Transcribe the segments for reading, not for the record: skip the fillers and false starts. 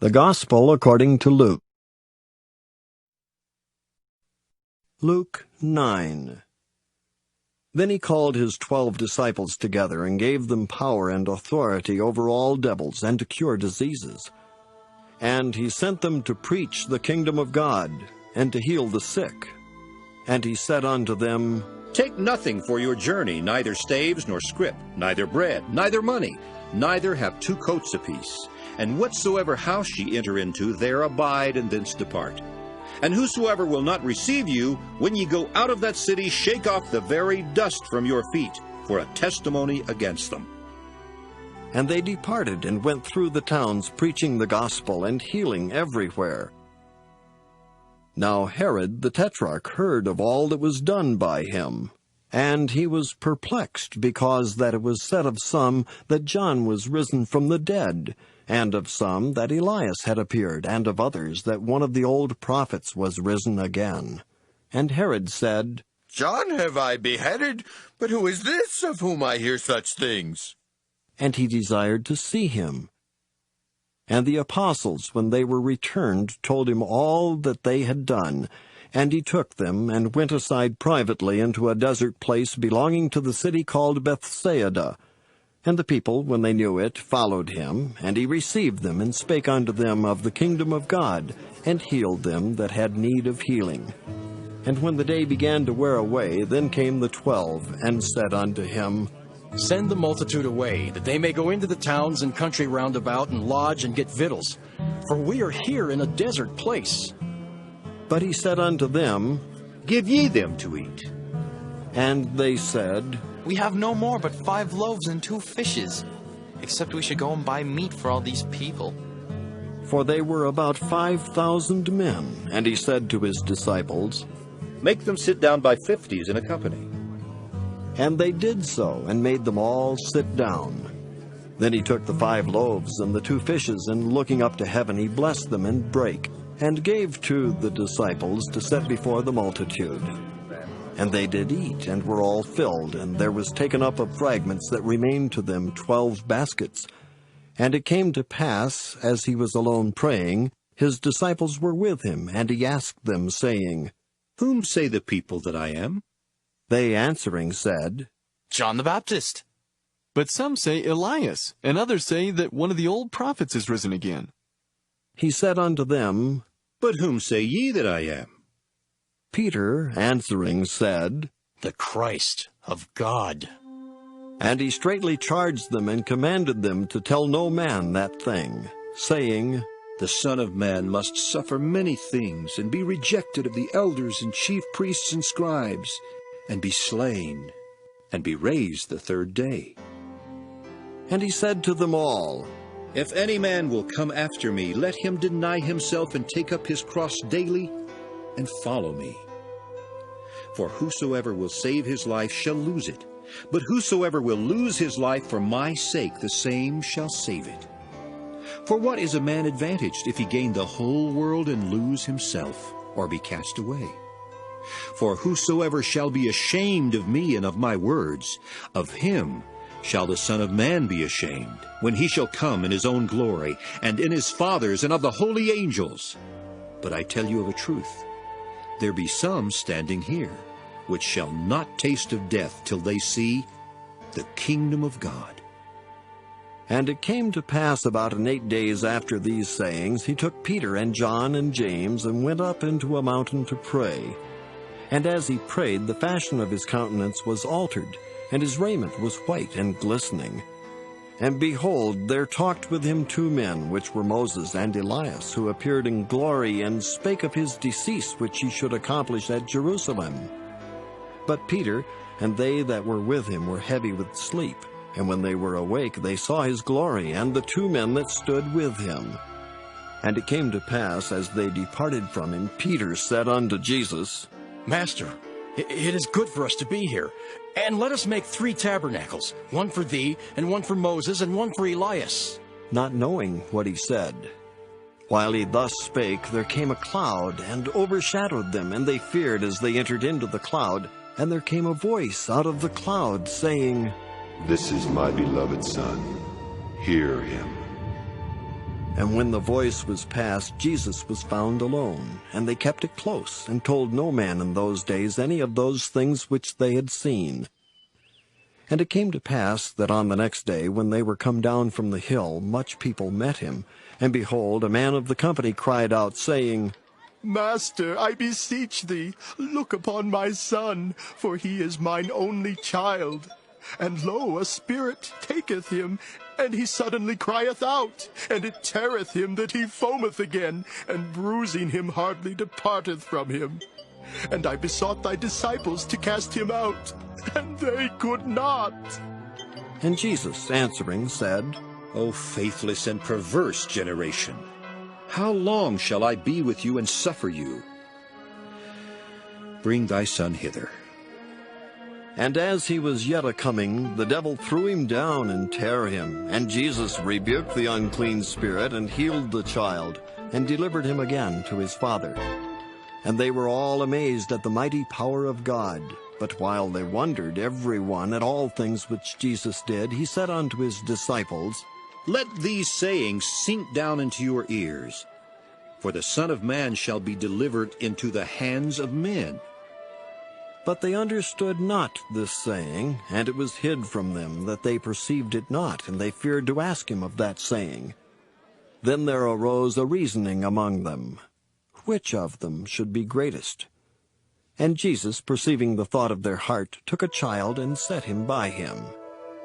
The Gospel according to Luke. Luke 9. Then he called his 12 disciples together and gave them power and authority over all devils and to cure diseases. And he sent them to preach the kingdom of God and to heal the sick. And he said unto them, Take nothing for your journey, neither staves nor scrip, neither bread, neither money, neither have 2 coats apiece. And whatsoever house ye enter into, there abide, and thence depart. And whosoever will not receive you, when ye go out of that city, shake off the very dust from your feet, for a testimony against them. And they departed and went through the towns, preaching the gospel and healing everywhere. Now Herod the Tetrarch heard of all that was done by him, and he was perplexed, because that it was said of some that John was risen from the dead, and of some that Elias had appeared, and of others that one of the old prophets was risen again. And Herod said, John have I beheaded, but who is this of whom I hear such things? And he desired to see him. And the apostles, when they were returned, told him all that they had done. And he took them, and went aside privately into a desert place belonging to the city called Bethsaida. And the people, when they knew it, followed him, and he received them, and spake unto them of the kingdom of God, and healed them that had need of healing. And when the day began to wear away, then came the 12, and said unto him, Send the multitude away, that they may go into the towns and country round about, and lodge and get victuals. For we are here in a desert place. But he said unto them, Give ye them to eat. And they said, We have no more but 5 loaves and 2 fishes, except we should go and buy meat for all these people. For they were about 5,000 men. And he said to his disciples, Make them sit down by 50s in a company. And they did so, and made them all sit down. Then he took the 5 loaves and the 2 fishes, and looking up to heaven, he blessed them and brake, and gave to the disciples to set before the multitude. And they did eat, and were all filled, and there was taken up of fragments that remained to them 12 baskets. And it came to pass, as he was alone praying, his disciples were with him, and he asked them, saying, Whom say the people that I am? They answering said, John the Baptist. But some say Elias, and others say that one of the old prophets is risen again. He said unto them, But whom say ye that I am? Peter answering said, The Christ of God. And he straitly charged them and commanded them to tell no man that thing, saying, The Son of Man must suffer many things, and be rejected of the elders and chief priests and scribes, and be slain, and be raised the 3rd day. And he said to them all, If any man will come after me, let him deny himself and take up his cross daily, and follow me. For whosoever will save his life shall lose it, but whosoever will lose his life for my sake, the same shall save it. For what is a man advantaged if he gain the whole world and lose himself, or be cast away? For whosoever shall be ashamed of me and of my words, of him shall the Son of Man be ashamed, when he shall come in his own glory, and in his Father's, and of the holy angels. But I tell you of a truth, there be some standing here, which shall not taste of death till they see the kingdom of God. And it came to pass about 8 days after these sayings, he took Peter and John and James, and went up into a mountain to pray. And as he prayed, the fashion of his countenance was altered, and his raiment was white and glistening. And behold, there talked with him 2 men, which were Moses and Elias, who appeared in glory, and spake of his decease, which he should accomplish at Jerusalem. But Peter and they that were with him were heavy with sleep. And when they were awake, they saw his glory, and the 2 men that stood with him. And it came to pass, as they departed from him, Peter said unto Jesus, Master, it is good for us to be here. And let us make 3 tabernacles, one for thee, and one for Moses, and one for Elias. Not knowing what he said. While he thus spake, there came a cloud, and overshadowed them, and they feared as they entered into the cloud. And there came a voice out of the cloud, saying, This is my beloved Son. Hear him. And when the voice was past, Jesus was found alone, and they kept it close, and told no man in those days any of those things which they had seen. And it came to pass that on the next day, when they were come down from the hill, much people met him. And behold, a man of the company cried out, saying, Master, I beseech thee, look upon my son, for he is mine only child. And lo, a spirit taketh him, and he suddenly crieth out, and it teareth him that he foameth again, and bruising him hardly departeth from him. And I besought thy disciples to cast him out, and they could not. And Jesus answering said, O faithless and perverse generation, how long shall I be with you and suffer you? Bring thy son hither. And as he was yet a-coming, the devil threw him down and tare him. And Jesus rebuked the unclean spirit, and healed the child, and delivered him again to his father. And they were all amazed at the mighty power of God. But while they wondered every one at all things which Jesus did, he said unto his disciples, Let these sayings sink down into your ears, for the Son of Man shall be delivered into the hands of men. But they understood not this saying, and it was hid from them, that they perceived it not, and they feared to ask him of that saying. Then there arose a reasoning among them, which of them should be greatest? And Jesus, perceiving the thought of their heart, took a child, and set him by him,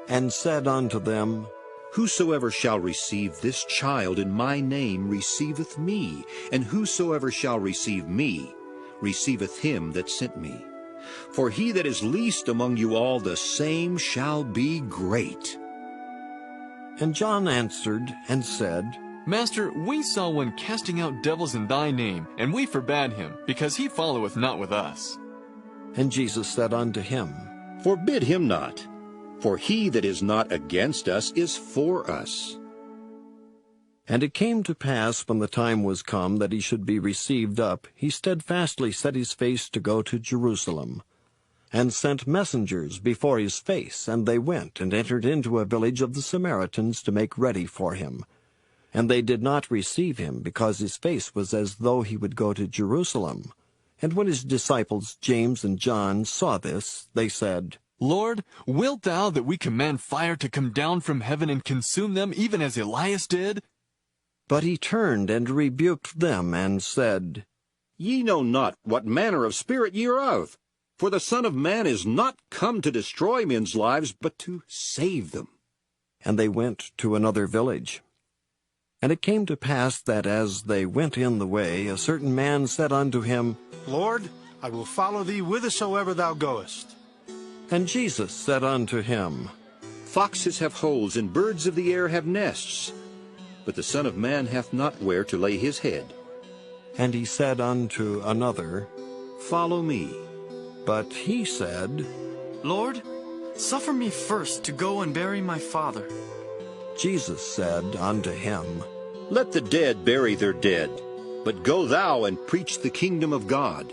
and said unto them, Whosoever shall receive this child in my name receiveth me, and whosoever shall receive me receiveth him that sent me. For he that is least among you all, the same shall be great. And John answered and said, Master, we saw one casting out devils in thy name, and we forbade him, because he followeth not with us. And Jesus said unto him, Forbid him not, for he that is not against us is for us. And it came to pass, when the time was come that he should be received up, he steadfastly set his face to go to Jerusalem, and sent messengers before his face, and they went and entered into a village of the Samaritans to make ready for him. And they did not receive him, because his face was as though he would go to Jerusalem. And when his disciples James and John saw this, they said, Lord, wilt thou that we command fire to come down from heaven and consume them, even as Elias did? But he turned and rebuked them, and said, Ye know not what manner of spirit ye are of, for the Son of Man is not come to destroy men's lives, but to save them. And they went to another village. And it came to pass that as they went in the way, a certain man said unto him, Lord, I will follow thee whithersoever thou goest. And Jesus said unto him, Foxes have holes, and birds of the air have nests, but the Son of Man hath not where to lay his head. And he said unto another, Follow me. But he said, Lord, suffer me first to go and bury my father. Jesus said unto him, Let the dead bury their dead, but go thou and preach the kingdom of God.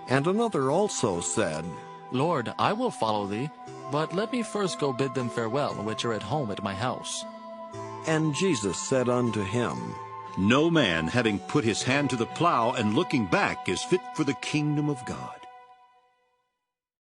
And another also said, Lord, I will follow thee, but let me first go bid them farewell, which are at home at my house. And Jesus said unto him, No man, having put his hand to the plow and looking back, is fit for the kingdom of God.